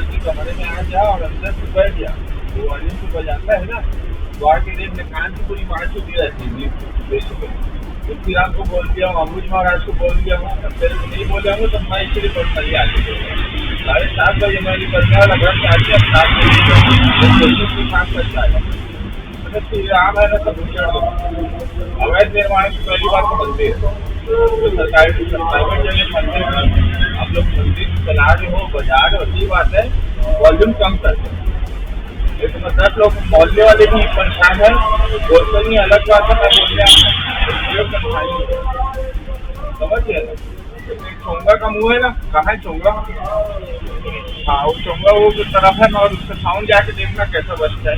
कि कमरे में आ जाओ और अंदर से बैठ जाओ, वो वॉल्यूम से बजाता है ना, तो आके देख ने कान की पूरी बात छुट्टी रहती है बेसिकली। तुलसी राम को बोल दिया हूँ, अम्बुज महाराज को बोल दिया हूँ, तेरे को नहीं बोला हूँ तो मैं इसलिए पर्सनली आ जाऊँगा 7:30 बजे मैं निकलने वाला घर से आके अब 7 बजे काम करता है। मतलब श्री राम है ना सब अवैध निर्माण की पहली बात तो मंदिर तो सरकारी प्राइवेट जगह मंदिर में आप लोग मंदिर चला रहे हो बजा रहे हो, अच्छी बात है, वॉल्यूम कम करते हैं। लेकिन मतलब लोग मोहल्ले वाले भी परेशान है, बोलते नहीं अलग बात है, मैं बोलने समझ गया ना। चोंगा का मुंह है ना, कहाँ है चोंगा? हाँ वो चोंगा वो किस तरफ है ना, और उसका साउंड जाके देखना कैसा बचता है।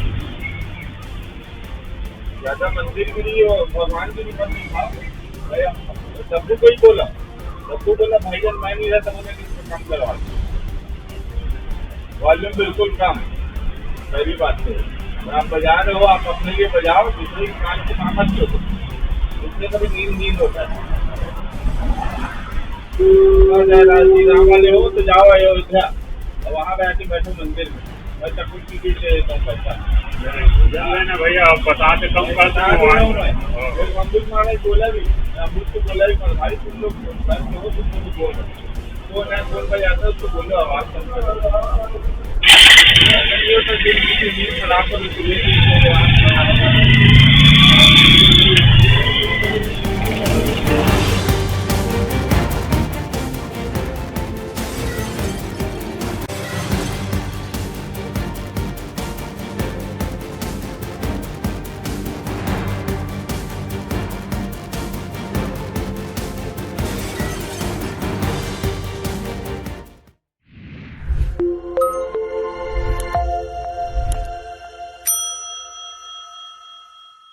ज्यादा मंदिर की नहीं और भगवान की नहीं बन था। सबको कोई बोला, सबको बोला भाईजान मैं नहीं रहता, मुझे कम करवा, वॉल्यूम बिल्कुल कम। पहली बात है आप बजा रहे हो, आप अपने लिए बजाओ, दूसरे कान को मत करो, इससे कभी नींद होता है। श्री राम वाले हो तो जाओ अयोध्या और वहाँ बैठे बैठो मंदिर में, मैं सब कुछ की दे देता हूँ पैसा ना भैया, आप बताते कम करता अम्बुज महाराज बोला भी, अम्बुज को बोला भी भाई तुम लोग बोल फोन है, फोन पर जाता है उसको बोलो आवाज कम करो, खराब करो।